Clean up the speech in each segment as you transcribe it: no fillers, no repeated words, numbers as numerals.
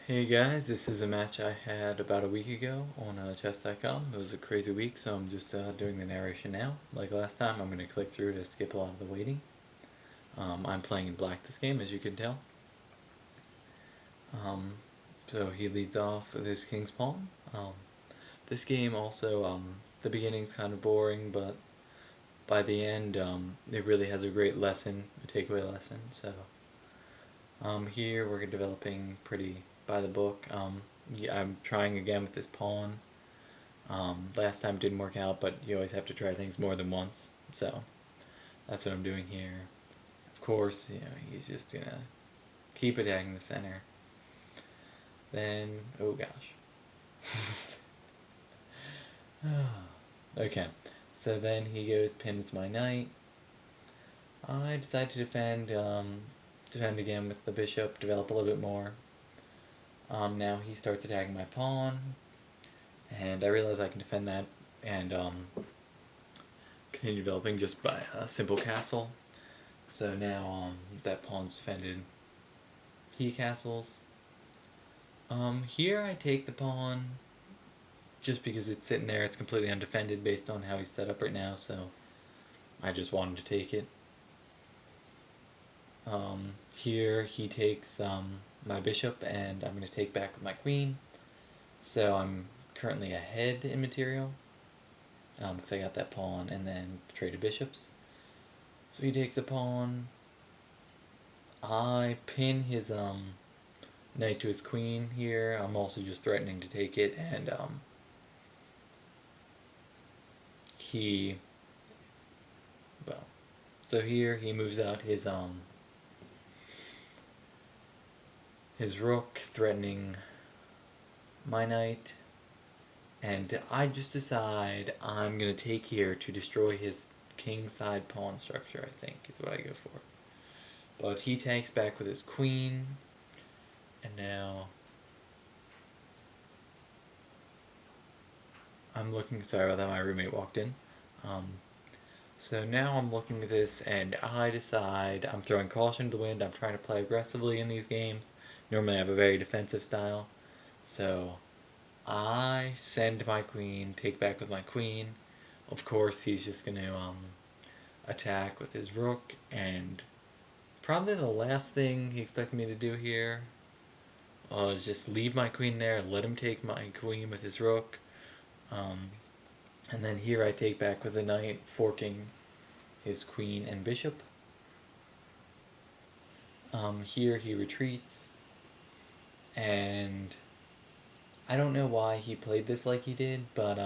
Hey guys, this is a match I had about a week ago on chess.com. It was a crazy week, so I'm just doing the narration now. Like last time, I'm going to click through to skip a lot of the waiting. I'm playing in black this game, as you can tell. Um, so he leads off with his king's pawn. This game also, the beginning's kind of boring, but by the end, it really has a great lesson, a takeaway lesson. So here we're developing pretty by the book. Yeah, I'm trying again with this pawn. Last time didn't work out, but you always have to try things more than once. So that's what I'm doing here. Of course, he's just gonna keep attacking the center. Then, oh gosh. Okay, so then he goes pins my knight. I decide to defend again with the bishop, develop a little bit more. Now he starts attacking my pawn, and I realize I can defend that and continue developing just by a simple castle. So now that pawn's defended, he castles. Here I take the pawn just because it's sitting there. It's completely undefended based on how he's set up right now, so I just wanted to take it. Here he takes my bishop, and I'm going to take back with my queen. So I'm currently ahead in material because I got that pawn and then traded bishops. So he takes a pawn. I pin his knight to his queen here. I'm also just threatening to take it, and he, well, so here he moves out his rook, threatening my knight, and I just decide I'm gonna take here to destroy his kingside pawn structure. I think is what I go for. But he takes back with his queen, and now I'm looking. Sorry about that. My roommate walked in. So now I'm looking at this, and I decide I'm throwing caution to the wind. I'm trying to play aggressively in these games. Normally I have a very defensive style. So I send my queen, take back with my queen. Of course, he's just going to attack with his rook, and probably the last thing he expected me to do here is just leave my queen there, let him take my queen with his rook. And then here I take back with the knight, forking his queen and bishop. Here he retreats, and I don't know why he played this like he did, but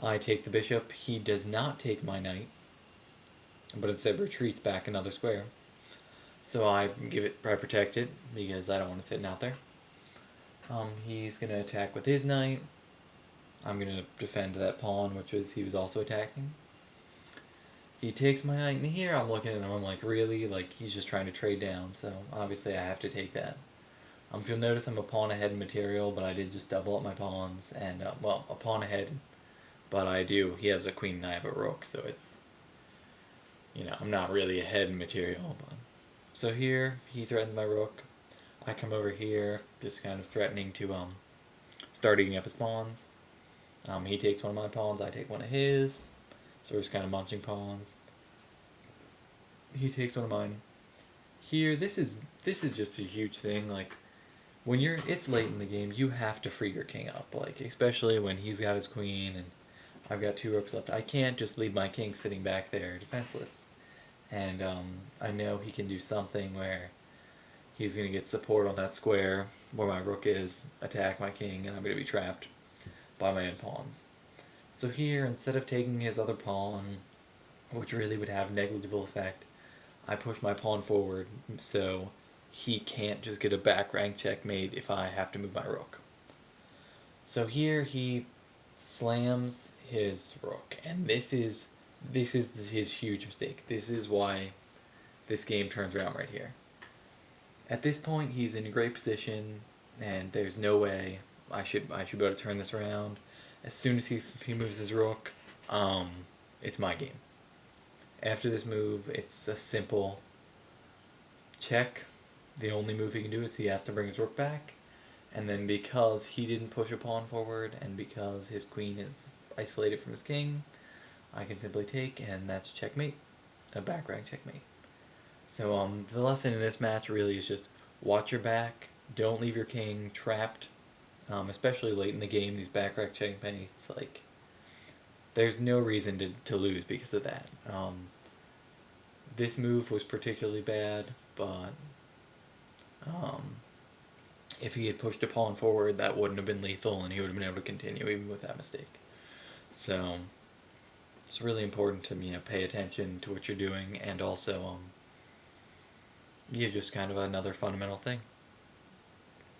I take the bishop. He does not take my knight, but instead retreats back another square. So I protect it because I don't want it sitting out there. He's gonna attack with his knight. I'm gonna defend that pawn, he was also attacking. He takes my knight, and here I'm looking at him, I'm like, really? Like, he's just trying to trade down, so obviously I have to take that. If you'll notice, I'm a pawn ahead in material, but I did just double up my pawns, and, well, a pawn ahead, but he has a queen and I have a rook, so it's, I'm not really ahead in material, but. So here, he threatens my rook. I come over here, just kind of threatening to, start eating up his pawns. He takes one of my pawns, I take one of his. So we're just kind of munching pawns. He takes one of mine. Here, this is just a huge thing. Like, when it's late in the game, you have to free your king up. Like, especially when he's got his queen and I've got 2 rooks left. I can't just leave my king sitting back there defenseless. And I know he can do something where he's going to get support on that square where my rook is, attack my king, and I'm going to be trapped by my own pawns. So here, instead of taking his other pawn, which really would have negligible effect, I push my pawn forward so he can't just get a back rank checkmate if I have to move my rook. So here he slams his rook, and this is his huge mistake. This is why this game turns around right here. At this point, he's in a great position, and there's no way I should be able to turn this around. As soon as he moves his rook, it's my game. After this move, it's a simple check, the only move he can do is he has to bring his rook back, and then because he didn't push a pawn forward, and because his queen is isolated from his king, I can simply take, and that's checkmate. A back rank checkmate. So the lesson in this match really is just watch your back, don't leave your king trapped, especially late in the game, these back rank checkmates, like, there's no reason to lose because of that. This move was particularly bad, but um, if he had pushed a pawn forward, that wouldn't have been lethal, and he would have been able to continue even with that mistake. So it's really important to pay attention to what you're doing, and also just kind of another fundamental thing.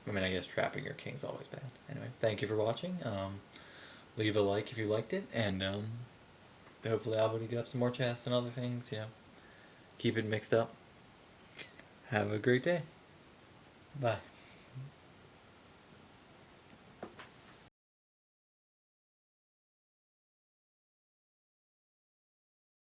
I mean, I guess trapping your king's always bad. Anyway, thank you for watching. Leave a like if you liked it, and hopefully I'll be able to get up some more chests and other things. Keep it mixed up. Have a great day. Bye.